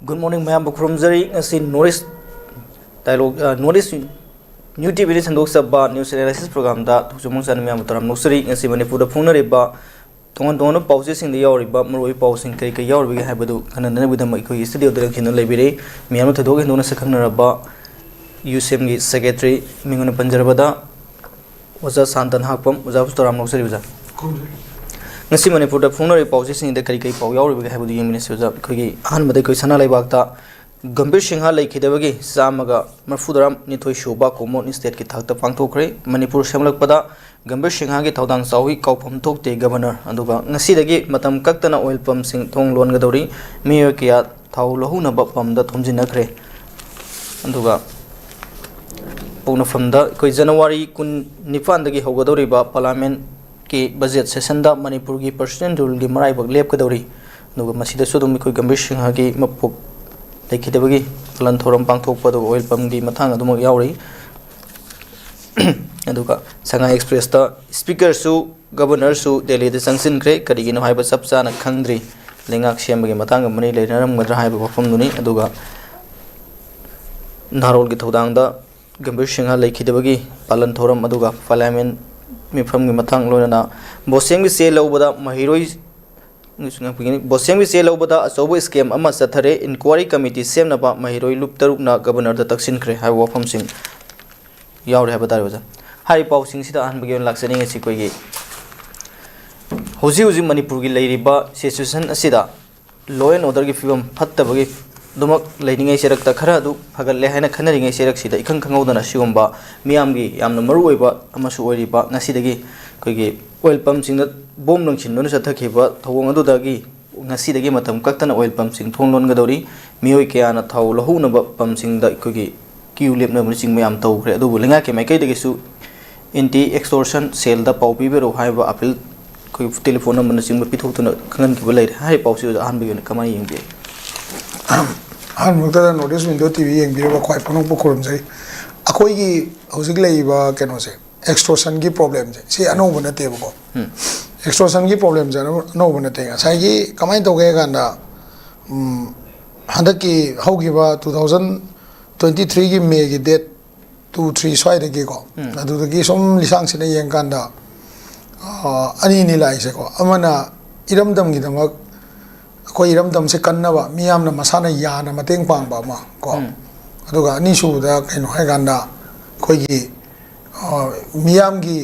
Good morning, ma'am. Bukrumzari, asi Norris dialogue, Norris newtv sandok news analysis program da thukchomong san ma'am taram nosari asi manipur da phungna reba tongan tongan pauses sing the yauriba maroi pausing kai kai yauriga habadu kanana bidam ikoi studio da khin lebire ma'am thadog hindona sakhangna raba USM gi secretary mingona panjarabada waza santan hakpam waza taram nosari waza ngasi manipur da phungna re pauses sing da kai kai pau yauriga habadu yemine waza khoi han madai koi sana laibak ta गंभीर सिंहा लेखिदबगी चामगा मरफुदराम निथोई शोबा कोमोन state की थाकता पांगथोखरे मणिपुर सेमलकपदा गंभीर सिंहा की थौदांग चाउही काउफम थोकते governor अदुगा ngasiदगी मतम कक्तना oil pump सिंग थोंग लोनगदौरी मियो किया थाउ लहुनबा पंपदा थोमजिनखरे अदुगा पौनफमदा कोई जनवरी 19 दगी होगदौरीबा parliament की budget session दा मणिपुर की प्रेसिडेंट रूल की मराइबक लेपकदौरी अदुगा मसिदसु दुम कोई गंभीर सिंहा की मपुक लेखिदबगी पलन थोरम पांगथोकपद ऑयल पंप की मथांग अदुमक यावरी अदुगा संगाई एक्सप्रेस ता स्पीकर सु गवर्नर सु दिल्ली दे संगसिनख्रे करिगिनो हाइबा सबचाना खंगद्री लेंगाक सेमबगी मथांग मनी लेनरमगद्रा हाइबा वफमदुनी अदुगा नारोल की थौदांग दा गंभीर सिंहा लेखिदबगी पलन थोरम अदुगा पार्लियामेंट मिफम की मथांग लोनना बोसेंग से लौबदा महिरोई बोसेंग से लौबदा अचौब स्केम अमा चथरे इंक्वायरी कमिटी सेमनबा महिरोई लुप तरुकना गवर्नर दा तक्सिनख्रे हाइ वफम सिंग यावरे हाइ बतारे वजा हाइ पाउ सिंग सिदा अनबगे लाक्सनिंग सि कोई होजी होजी मणिपुर की लेरिबा सिचुएशन असिदा लॉ एंड ऑर्डर की फिवम फत्तबगे दुमक लेनिंगै सेरक्ता खरा अदु फगल्ले हाइना खनरिंगै सेरक सिदा इखंग खंगौदना सिगुम्बा मियामगी यामना मरु ओइबा अमसु ओइरिबा ngasiदगी कोइगी ऑयल पंप सिंग बोम नंगसिनदुना चथखिबा थवंग अदुदागी ngasiदगी मतम कक्तना ऑयल पंप सिंग थोंग लोनगदौरी मियोय कयाना थाउ लहुनबा पंप सिंग दा कोइगी क्यू लेपना सिंग मयाम तौखरे अदुबु लेंगा के माइकैदगिसु एंटी एक्सटोर्शन सेल दा पाउ पिबेरो हाइबा अपील कोइ टेलीफोन नंबर सिंग पिथोक्तुना खंगन किबा लेरे हाइ पाउसि अहानबगे कमाय यंगबे अहानबगदा नोटिस विंडो टीवी यंगबिरबा ख्वाइ पनों पुखुरमजै अखोइगी हौजिक लेइबा केनोसे एक्सटोर्शन की प्रॉब्लम जे सी अनौब नतेबको एक्सटोर्शन की प्रॉब्लम जे अनौब नते साइगी कमाय तौगे गांदा हंदकी हौगिबा 2023 की मे की डेट 23 स्वाइदगी को अदुदगी सोम लिसांग सिने यंगांदा अनि नि लाइसे को अमना इरमदम की दमक अखोइ इरमदम से कन्नबा मियामना मसाना याना मतेंग पांगबा मा को अदुगा अनि सुदा कैनो है गांदा अखोइगी मियाम की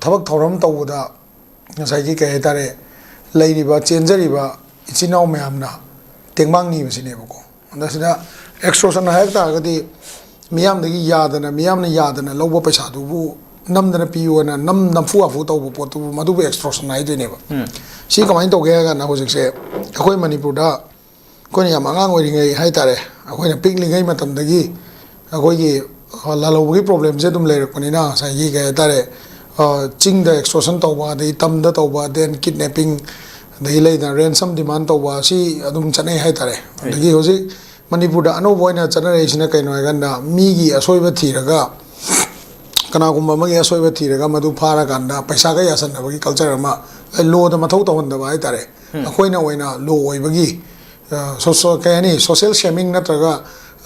थबक थौरम तौबदा ngसाइगी कहे तारे लेरिबा चेंजरिबा इचिनाव मयामना तेंगमांगनी बसिनेबको अंदसिदा एक्सटोर्शन है तागदी मियामदगी यादना लौबा पैसादुबु नमदना पियोना नमफु आफु तौबु पोतु मदुबु एक्सटोर्शन हाइदोनेबा सी कमाइन तौगे गाना होजिकसे अखोइ मणिपुरदा कोनि याम आंगांग ओइरिङै हाइ तारे अखोइना पिकलिङै मतमदगी अखोइगी लालौबगी प्रॉब्लम से तुम लेरकपनिना साइगी कहे तारे चिंग द एक्सटोर्शन तौबा दे तम द तौबा देन किडनैपिंग दे लेना रेंसम डिमांड तौबा सी अदुम चनै हाइ तारे दगी होजि मणिपुर दा अनो बोइना चनरेसिना कैनो गंदा मीगी असोइबा थीरगा कनागुम्बा मगे असोइबा थीरगा मदु फारा गंदा पैसा गा यासनबगी कल्चर अमा लो द मथौ तवंदबा हाइ तारे अखोइना ओइना लो ओइबगी सोशल शेमिंग नत्रगा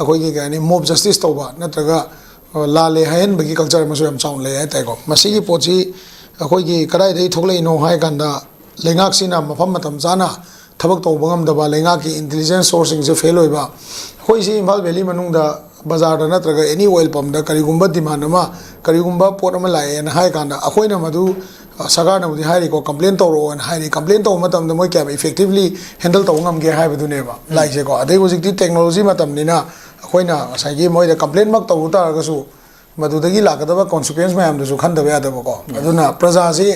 अखोइगी गानी मोब जस्टिस तौबा नत्रगा लाले हायन बगी कल्चर मसु यम चाउन ले ताइको मसिगी पोची अखोइगी कदाइ दei थोकलेनो हाइ गंदा लेंगाक सिना मफम मतम जाना थबक तौबा ngam लेंगा की इंटेलिजेंस सोर्सिंग से फेल होइबा अखोइ सी इम्फाल वैली मनुंगदा बाजार दा नत्रगा एनी ऑयल पंप दा करिगुम्बा डिमांड अमा करिगुम्बा पोट अमा लाए न हाइ गंदा अखोइना मदु सरकार नबुदी हाइरि को कंप्लेन तौरो न हाइरि कंप्लेन तौ मतम द मोय क्या इफेक्टिवली हैंडल तौ ngam गे हाइबदुनेबा लाइसे को अदे होजिकती टेक्नोलॉजी मतम निना अखोइना साइगी मोयदा कंप्लेन मक तौ तारगसु मदुदगी लाकदबा कॉन्सिक्वेंस मैम दसु खंदबा यादबको अदुना प्रजा से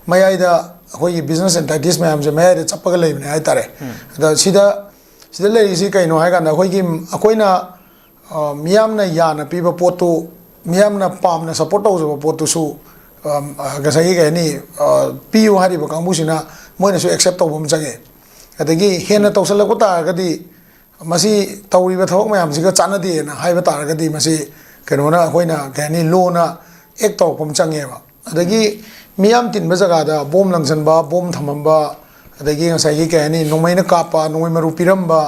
मयाइदा अखोइगी बिजनेस एंटाइटिस मैम से मयाइदा चप्पगा लेबने हाइ तारे द सिदा लेरिसि कैनो हाइ गाना अखोइगी अखोइना मियामना याना पीबा पोतु मियामना पामना सपोर्ट तौजबा पोतुसु गसाई गनी पियु हारिबा कांबुसिना मोइनासु एक्सेप्ट तौबम जगे अदगी हेना तौसलको तारगदी मसी तौरिबा थबक मैम चानदे हाइबा तारगदी मसी कहोना अखोइना गनी लोना एक तौपम चंगेबा अदगी मियाम तिनबा जगादा बोम लंगजनबा बोम थमंबा अदगी ngसाई गनी नोंमैना कापा नोंमै मरु पिरंबा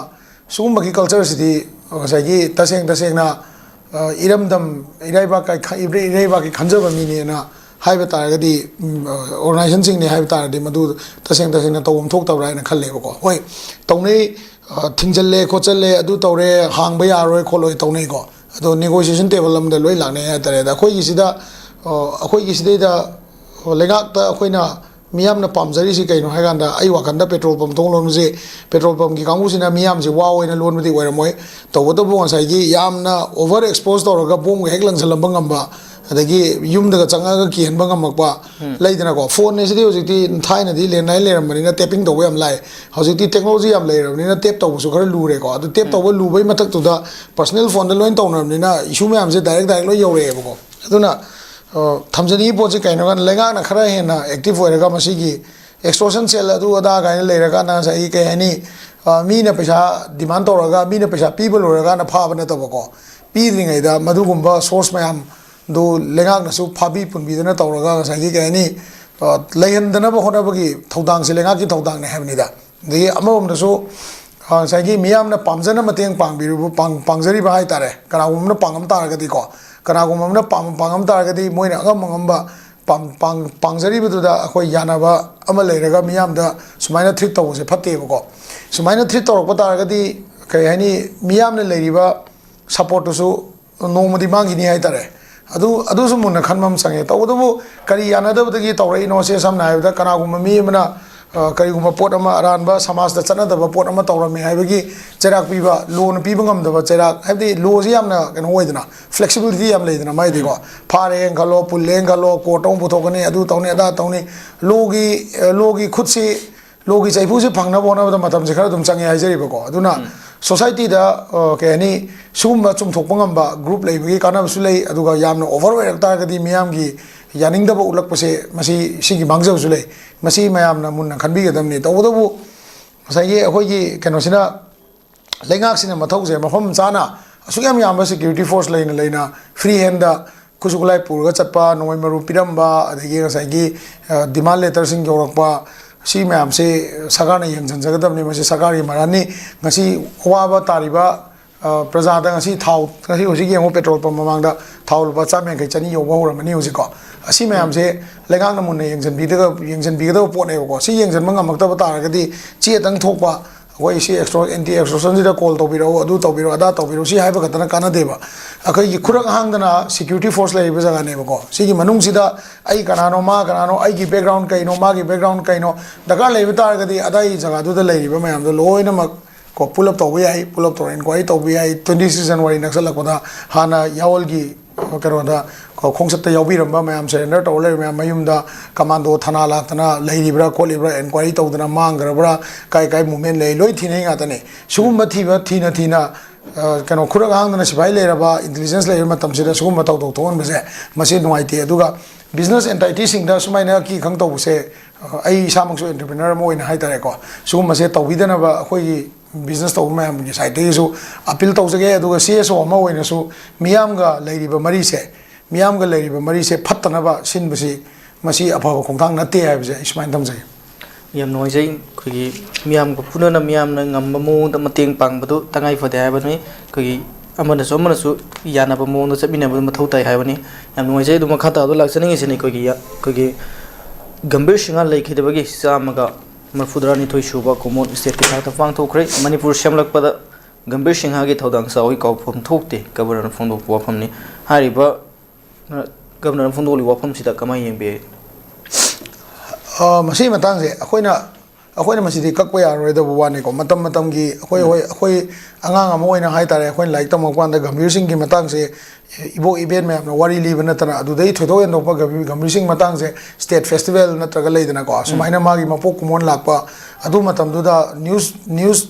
ꯁꯨꯒꯨꯝꯕꯒꯤ ꯀꯜꯆꯔꯁꯤꯗꯤ ꯉꯁꯥꯏꯒꯤ ꯇꯁꯦꯡꯅ 이름담 이라이바기 간접한 미니나 하이브 따라가디 오르나이션 징네 하이브 따라디 마두 타생나 또움 톡다브라이나 칼레고 호이 동네 팅절레 고절레 아두 떠레 항바 야로이 콜로이 동네고 아도 네고시에이션 테이블 함데 로이 라네 하다레다 코이기시다 아코이기시데다 레각다 코이나 미암나 팜자리시 그이노 하간다 아이 와간다 페트롤 펌 동론지 페트롤 펌기 강우시나 미암지 와오이나 론무디 오이라모이 또보도보 원사이기 야암나 오버 익스포즈 도르가 봄 핵랑슬럼방 감바 adagi yumdaga changaga kihenba ngamakpa leidana ko phone ne sidi hojikti thaina di lenai leramani na tapping to yam lai hojikti technology yam leramani na tap to su khara lure ko adu tap to lu bai matak tu da personal phone da loin tawna na issue me am se direct lo yore ko aduna thamjani poji kaino gan lenga na khara hena active oiraga masigi extortion cell adu ada ga leiraga na sai ke ani mi na paisa demand toraga mi na paisa people oraga na pha bana to ko pidringai da madugumba source mayam do lengang na su phabi punbi na tawraga sangi ke ni lehan dana ba hona bagi thodang se lenga ki thodang ne habni da de amom da su sangi miyam na pamjana mateng pangbiru pangjari ba hai tare kanagum na pangam tar ga di ko kanagum na pangam tar ga di moina ngam ba pangjari bu da khoi yana ba ama leiraga miyam da sumaina thrik taw se phatte ba ko sumaina thrik taw ba tar ga di kai hani miyam na leiriba support su nomadi mangi ni hai tare adu su munna khanmam sange tawdu kari yanadabdagi tawrai no se samna ayda kanagum mi mana kari guma pot ama aranba samas da chana da pot ama tawrami haibagi cherak piba loan piba ngam da cherak habdi lo ji amna kan hoidna flexibility am leidna mai de ko phare engalo pulle engalo ko tong puthokani adu tawni ada tawni logi khutsi logi chaipu se phangna bona da matam je khara dum change haijari ba ko aduna society da ke ani sumba chumthokpangam ba group leibagi kanam su lei aduga yamna overweight ta gadi miyam gi yaning da ba ulak pase masi sigi mangjaw su lei masi mayam na mun khanbi gadam ni tawdabu sai ye khoi gi kenosina lengak sina mathau je mafam chana asuyam yam ba security force leina free hand da kusukulai purga chatpa noi maru piramba adagi sai gi demand letter sing yorakpa si ma'am से सरकार ने यंगजनजगदबनी मसे सरकार की मरानी ngasi Baba तारिबा प्रजादा ngasi थाव ngasi होजि गेंगो petrol pump मांगदा थाव लुपा चामें kai chani yoba horamani hoji ko asi ma'am से लेगांग नमुन यंगजन बिगदा पोने को si यंगजन मंगमक्ता बता रगदी चे तंग थोकपा कोई सी एंटी एक्सट्रोशन से कॉल तौबिरो अदु तौबिरो अदा तौबिरो सी हाइबा खतना काना देबा अखै खुरक हांगदना सिक्योरिटी फोर्स लेबा जगह ने को सिगी मनुंग सिदा आई कनानो मा कनानो आई की बैकग्राउंड कइनो मा की बैकग्राउंड कइनो दगा लेबा तारगदी अदाई जगह दुदा लेरिबा मयाम दो लोइना मक को पुल अप तौबि आई पुल अप तो इंक्वायरी तौबि आई 26 जनवरी नक्सलकदा हाना यावल की करोदा को खोंसत यावबिरंबा मयाम सरेंडर तौ ले मयाम मयुमदा कमांडो थाना लातना लेरिब्रा कोलिब्रा इंक्वायरी तौदना मांगरब्रा काय मूवमेंट ले लोइ थिने गातने सुगुम थिबा थिना कनो खुरग हांगदना सिपाई लेरबा इंटेलिजेंस लेर मतम सिदा सुगुम तौ थोन बसे मसे नुवाइते अदुगा बिजनेस एंटाइटी सिंगदा सुमाइना की खंग तौबसे आई सामंगसो एंटरप्रेन्योर मोइन हाइतारे को सुगुम मसे तौबिदनबा अखोई बिजनेस तौ मैम की साइड अपील तौजगे अदुगा सीएसओ अमा ओइनसु मियामगा लेरिबा मरी से फत्तनबा सिनबसी मसी अफाबा खोंथांग नते हाइबजे इसमाइन तमजै yam noisei khoi miam ko punana miam na ngam mo da mateng pang badu tangai fode ha bani khoi amana su yana ba mo da chabina ba mathau tai ha bani yam noisei du makha ta do laksani ngi sini khoi gambir singa lei khide bagi samaga marfudrani thoi shuba common state ka ta pang thokre manipur shamlak pada gambir singa gi thodang sa oi kau phom thokte governor phom do wa phom ni hariba governor phom do li wa phom sida kamai yembe मसी मतंग से अखोइना मसीदी कक्पा यारोइदब वाने को मतम की अखोइ अंगांग अमा ओइना high तारे अखोइन like तमकवान गंभीर सिंह की मतंग से इबो इवेंट में अपना वारी लीब नतना अदुदई थोदो एंदोपा गंभीर सिंह मतंग से स्टेट फेस्टिवल नत्रगा लेदना को सुमाइना मागी मपो कुमोन लाकपा अदु मतम दुदा न्यूज़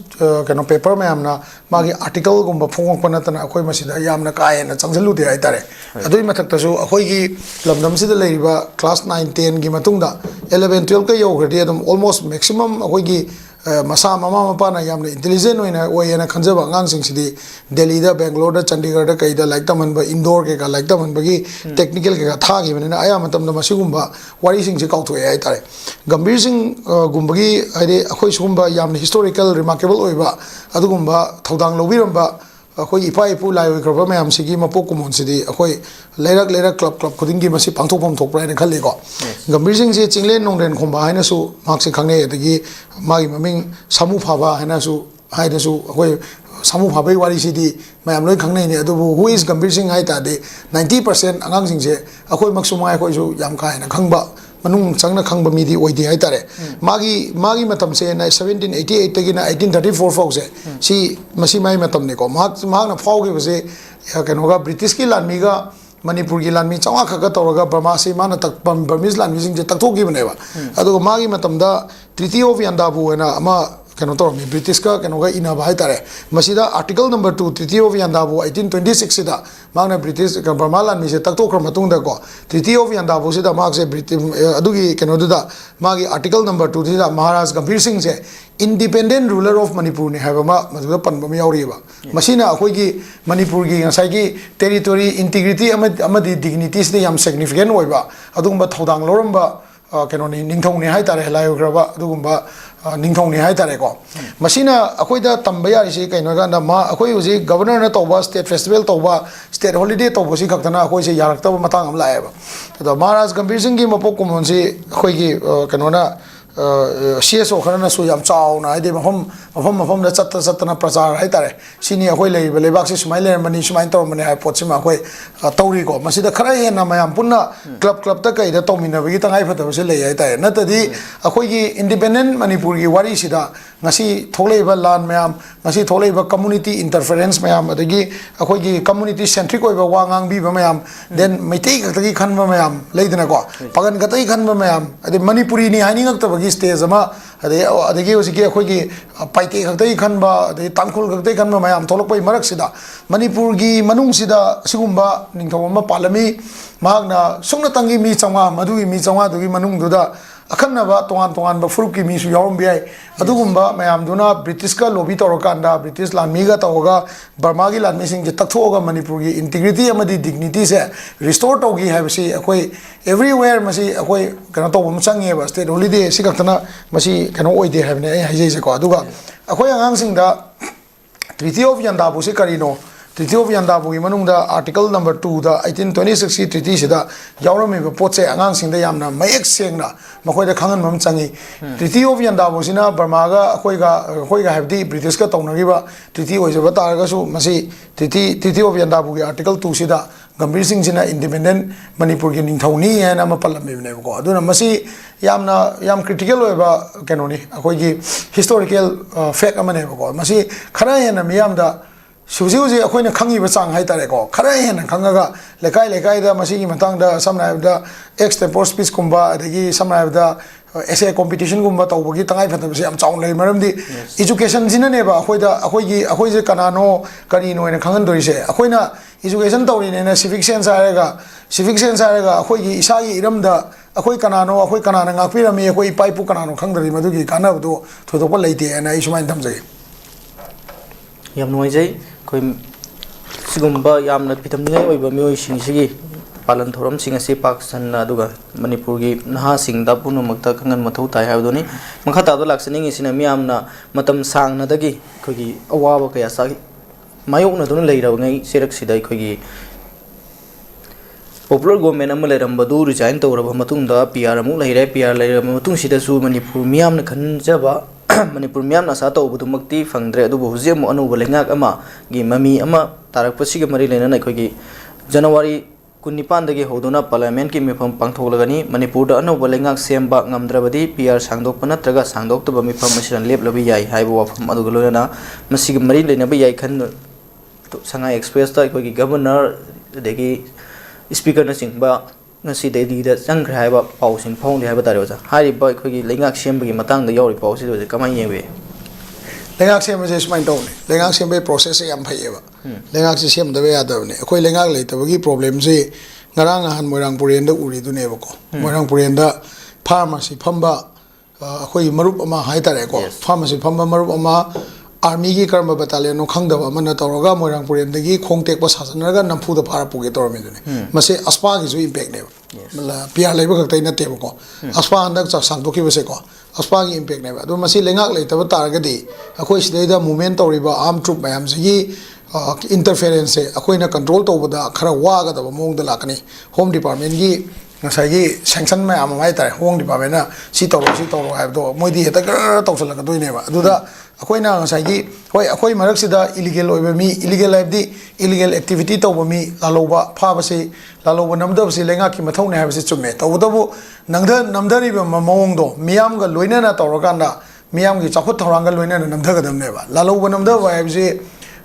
कनो पेपर में हमना मागी आर्टिकल गुम्बा फोंगपा नतना अखोइ मसीदा यामना कायना चंगजलुदे हाइ तारे अदुइ मथक्तसु अखोइ की लमदम सिदा लेरिबा क्लास 9 10 की मतुंगदा 11 12 का योग्रदी एकदम ऑलमोस्ट मैक्सिमम अखोइ की masa mama mapana yamna intelligent oina khanjaba angang singsidhi Delhi da Bangalore da Chandigarh da kaida like taman ba Indore ke ka like taman bagi technical ke ka tha gi banina aya matam da masigumba wari sing se kautho ai tare Gambhir Singh gumbagi ade akhoi sugumba yamna historical remarkable oiba adugumba thodang lobiramba akhoi ipa ipu lai oi kraba mayam sigi mapok kumon sidi akhoi leirak club khuding gi masi pangthopom thokpra ne khali ko Gambhir Singh se chinglen nongren khomba haina su mak se khangne adagi magi maming samu phaba haina su haida su akhoi samu phabai wari sidi mayam loi khangne ne adubu who is Gambhir Singh hai ta de 90% angang sing se akhoi maksumai akhoi su yam khai na khangba manung changna khangba mi di oidi hai tare magi matam se na 1788 tagi na 1834 fau se si masi mai matam ne ko mak na fau ge se kano ga British ki lanmi ga Manipur ki lanmi chawa khaga tawraga Burma se mana tak Burmese lanmi sing je takthok gi bane ba adu magi matam da Treaty of Yandabu na ama kano to mi British ka kano ga ina ba tare masida article number 2 Treaty of Yandabu 1826 da magna British ka Burma lanmi se takthok kra matung da ko Treaty of Yandabu se da mag se British adugi kano da magi article number 2 da Maharaj Gambhir Singh se independent ruler of Manipur ne haba ma maduda panba mi yauri ba masina akhoi gi Manipur gi ngasai gi territory integrity amadi dignities de yam significant oiba adugumba thodang loramba kano ni ningthong ne hai tare lai graba adugumba ningthong ne hai tare ko masina akhoi da tamba yari se kaino ga na ma akhoi uji governor na toba state festival toba state holiday toba si khaktana akhoi se yarak toba matang am lae ba to Maharaj Gambhir Singh gi mapok kumon si akhoi gi kano na CSO khana su yam chaw na ide mafam da chatta na prachar hai tare sini akhoi lei lebak se smile mani smain tor mani hai pochima akhoi tauri ko masida khara he na mayam punna club ta kai da tomina bi tangai phata se lei hai tare na tadi akhoi gi independent Manipur gi wari sida ngasi tholei ba lan mayam ngasi tholei ba community interference mayam adagi akhoi gi community centric oi ba wangang bi ba mayam then meitei ka gi khan ba mayam leidana ko pagan ka tai khan ba mayam ade Manipuri ni hani ngak ta stage ama adagi usiki akhoi gi paite khaktai khanba ade tangkhul khaktai khanba mayam tholokpai marak sida Manipur gi manung sida sigumba ningthom ama palami magna sungna tangi mi changwa madui mi changwa dugi manung duda akhanaba tongan ba furup ki mi su yawm bi ai adugumba mayam duna British ka lobby torokanda British lanmi ga toga Burma gi lanmi sing je takthoga Manipur gi integrity amadi dignity se restore togi habsi akhoi everywhere masi akhoi kana to bum change ba state holiday si kaktana masi kana oide habne ai haije se ko aduga akhoi angang sing da Treaty of Yandabu se karino Treaty of Yandabu gi manung da article number 2 da 1826 treaty se da yawrami ba potse angang sing da yamna mayek sengna makhoi da khangan mam changi Treaty of Yandabu sina Burma ga akhoi ga habdi British ka tonagi ba treaty oi jaba tar ga su masi Treaty of Yandabu gi article 2 sida Gambhir Singh sina independent Manipur gi ningthoni ya na mapalami ne ko aduna masi yam critical oi ba kenoni akhoi gi historical fact amane ko masi khara ya na miyam da suji akhoi na khangi ba chang hai tare ko khara he na khangaga lekai da masi gi matang da samna da extempore speech kumba adagi samna da essay competition gumba tawbagi tangai phatam se am chaung nei maram di education jina ne ba akhoi je kanano karino ena khangan dori se akhoi na education tawri ne na civic sense arega akhoi gi isa gi iram da akhoi kanano akhoi kanana ngakpi rami akhoi paipu kanano khangdari madugi kana bu thodopa leite ana isumain thamjai yam noi jai koi sigumba yamna pitamni oiba mioi sing palan thoram sing ase Pakistan aduga Manipur gi naha sing da puno makta khangan mathau tai ha doni makha ta do laksani ngi sina miyamna matam sang na dagi khogi awa kaya sa mayok na don leira ngai serak sidai khogi popular government am leram badu resign to raba matung da PR amu leira PR leira matung sida su Manipur miyamna khanjaba Manipur miyamna sa to budu makti fangdre adu bo huje mu anu balengak ama gi mami ama tarak pasigi mari lena nai khogi January Kunipan dagi hodona Parliament ki mifam pangtholagani Manipur da anu balengak semba ngamdrabadi PR sangdok panatraga sangdok to mifam masiran lep labi yai haibo wafam adu golona masigi mari lena ba yai khan Shanghai Express ta khogi governor dagi speaker na singba ngasi de da changkhra haiba pausing phong de haiba tarioja hariba khogi lengak sembagi matang da yauri pausi de kamai yebe lengak sem je smain tone lengak sem be process yam phaieba lengak se sem da be yadabne akhoi lengak leitabagi problem se ngarang han moirang puren da uri du ne bako moirang puren da pharmacy phamba ꯑꯩꯈꯣꯏ ꯃꯔꯨꯞ ꯑꯃ ꯍꯥꯏꯇꯥꯔꯦꯀꯣ pharmacy ꯐꯝꯕ ꯃꯔꯨꯞ ꯑꯃ ꯑꯥꯔꯃꯤꯒꯤ ꯀꯔꯝꯕ ꯕꯦꯇꯥꯂꯤꯌꯟꯅꯣ ꯈꯪꯗꯕ ꯑꯃꯅ ꯇꯧꯔꯒ ꯃꯣꯏꯔꯥꯡꯄꯨꯔꯦꯟꯗꯒꯤ ꯈꯣꯡ ꯇꯦꯛꯄ ꯁꯥꯖꯟꯅꯔꯒ ꯅꯝꯐꯨꯗ ꯐꯥꯔ ꯄꯨꯒꯦ ꯇꯧꯔꯝꯃꯤꯗꯨꯅꯤ ꯃꯁꯤ ꯑꯁꯄꯥꯒꯤꯁꯨ ꯏꯝꯄꯦꯛꯅꯦꯕ ꯄꯤ ꯑꯥꯔ ꯂꯩꯕ ꯈꯛꯇꯩ ꯅꯠꯇꯦꯕꯀꯣ ꯑꯁꯄꯥ ꯍꯟꯗꯛ ꯁꯥꯡꯗꯣꯛꯈꯤꯕꯁꯦꯀꯣ ꯑꯁꯄꯥꯒꯤ ꯏꯝꯄꯦꯛꯅꯦꯕ ꯑꯗꯣ ꯃꯁꯤ ꯂꯩꯉꯥꯛ ꯂꯩꯇꯕ ꯇꯥꯔꯒꯗꯤ ꯑꯩꯈꯣꯏ ꯁꯤꯗꯩꯗ ꯃꯨꯚꯃꯦꯟ ꯇꯧꯔꯤꯕ ꯑꯥꯔꯝ ꯇ꯭ꯔꯨꯞ ꯃꯌꯥꯝꯁꯤꯒꯤ ꯏꯟꯇꯔꯐꯦꯔꯦꯟꯁꯁꯦ ꯑꯩꯈꯣꯏꯅ ꯀꯟꯇ꯭ꯔꯣꯜ ꯇꯧꯕꯗ ꯈꯔ ꯋꯥꯒꯗꯕ ꯃꯑꯣꯡꯗ ꯂꯥꯛꯀꯅꯤ ꯍꯣꯝ ꯗꯤꯄꯥꯔꯠꯃꯦꯟꯒꯤ ꯉꯁꯥꯏꯒꯤ ꯁꯦꯡꯁꯟ ꯃꯌꯥꯝ ꯑꯃ ꯍꯥꯏꯇꯥꯔꯦ ꯍꯣꯝ ꯗꯤꯄꯥꯔꯠꯃꯦꯟꯅ ꯁꯤ ꯇꯧꯔꯣ ꯍꯥꯏꯕꯗꯣ ꯃꯣꯏꯗꯤ ꯍꯦꯛꯇ ꯒꯔ ꯇꯧꯁꯜꯂꯛꯀꯗꯣꯏꯅꯦꯕ ꯑꯗꯨꯗ ꯑꯩꯈꯣꯏꯅ ꯉꯁꯥꯏꯒꯤ ꯍꯣꯏ ꯑꯩꯈꯣꯏ ꯃꯔꯛꯁꯤꯗ ꯏꯂꯤꯒꯦꯜ ꯑꯣꯏꯕ ꯃꯤ ꯏꯂꯤꯒꯦꯜ ꯍꯥꯏꯕꯗꯤ ꯏꯂꯤꯒꯦꯜ ꯑꯦꯛꯇꯤꯚꯤꯇꯤ ꯇꯧꯕ ꯃꯤ ꯂꯥꯜꯍꯧꯕ ꯐꯥꯕꯁꯤ ꯂꯥꯜꯍꯧꯕ ꯅꯝꯗꯕꯁꯤ ꯂꯩꯉꯥꯛꯀꯤ ꯃꯊꯧꯅꯦ ꯍꯥꯏꯕꯁꯤ ꯆꯨꯝꯃꯦ ꯇꯧꯕꯇꯕꯨ ꯅꯝꯊꯔꯤꯕ ꯃꯑꯣꯡꯗꯣ ꯃꯤꯌꯥꯝꯒ ꯂꯣꯏꯅꯅ ꯇꯧꯔꯀꯥꯟꯗ ꯃꯤꯌꯥꯝꯒꯤ ꯆꯥꯎꯈꯠ ꯊꯧꯔꯥꯡꯒ ꯂꯣꯏꯅꯅ ꯅꯝꯊꯒꯗꯕꯅꯦꯕ ꯂꯥꯜꯍꯧꯕ ꯅꯝꯊꯕ ꯍꯥꯏꯕꯁꯤ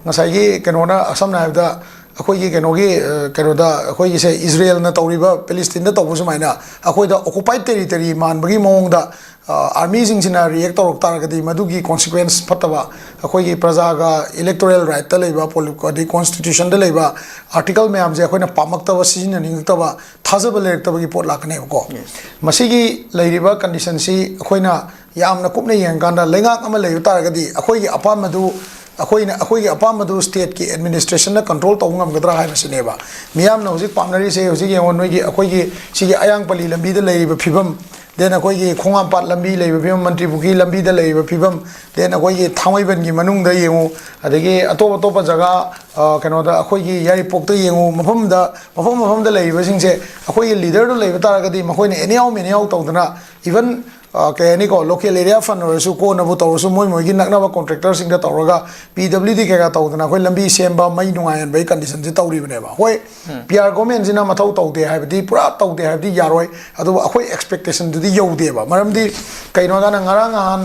ꯉꯁꯥꯏꯒꯤ ꯀꯩꯅꯣꯅ ꯁꯝꯅ ꯍꯥꯏꯔꯕꯗ ꯑꯩꯈꯣꯏꯒꯤ ꯀꯩꯅꯣꯗ ꯑꯩꯈꯣꯏꯒꯤꯁꯦ ꯏꯖꯔꯦꯜꯅ ꯇꯧꯔꯤꯕ ꯄꯦꯂꯦꯁꯇꯤꯟꯗ ꯇꯧꯕ ꯁꯨꯃꯥꯏꯅ ꯑꯩꯈꯣꯏꯗ ꯑꯣꯀꯨꯄꯥꯏꯠ ꯇꯦꯔꯤꯇꯔꯤ ꯃꯥꯟꯕꯒꯤ ꯃꯑꯣꯡꯗ ꯑꯥꯔꯃꯤꯁꯤꯡꯁꯤꯅ ꯔꯤꯌꯦꯛ ꯇꯧꯔꯛ ꯇꯥꯔꯒꯗꯤ ꯃꯗꯨꯒꯤ ꯀꯣꯟꯁꯤꯀ꯭ꯋꯦꯟꯁ ꯐꯠꯇꯕ ꯑꯩꯈꯣꯏꯒꯤ प्रजाꯒ इलेक्टोरल राइट लेबा अदि कॉन्स्टिट्यूशन लेबा आर्टिकल मैम से अखोइना पामक्तबा सिजिननिंगतबा थाजबा लेरक्तबगी पोट लाकनेबको मसिगी लेरिबा कंडीशन सी अखोइना यामना कुपने यंगांदा लेंगाक अमा लेबा तारगदी अखोइगी अपामदु अखोइगी अपामदु स्टेट की एडमिनिस्ट्रेशन ना कंट्रोल तौ ngамगदरा हाइबसिनेबा मियामना हुजिक पामनरी से हुजिक यंगो नोइगी अखोइगी सिगी अयांगपली लंबीदा लेरिबा फिबम देन अखोइगी खोंगामपाट लंबी लेरिबा फिबम मंत्रीपुगी लंबीदा लेरिबा फिबम देन अखोइगी थांगोइबनगी मनुंगदा यंगो अदगी अतोप अतोप जगह कनोदा अखोइगी यारिपोकता यंगो मफमदा लेरिबा सिंगसे अखोइगी लीडर दो लेबा तारगदी मखोइने एनियाव तौदना इवन कहेनिको लोकल एरिया फंड और को नबु तौरसु मोई नकनबा कॉन्ट्रैक्टर सिंग तौरगा पीडब्ल्यूडी केगा तौदना अखोइ लंबी सेंबा मई नुंगायन बई कंडीशन से तौरिबनेबा होय पीआर गवर्नमेंट सिना मथौ तौदे हाइबदी पुरा तौदे हाइबदी यारोय अदु अखोइ एक्सपेक्टेशन दुदी यौदेबा मरमदी कइनोदा ngarang han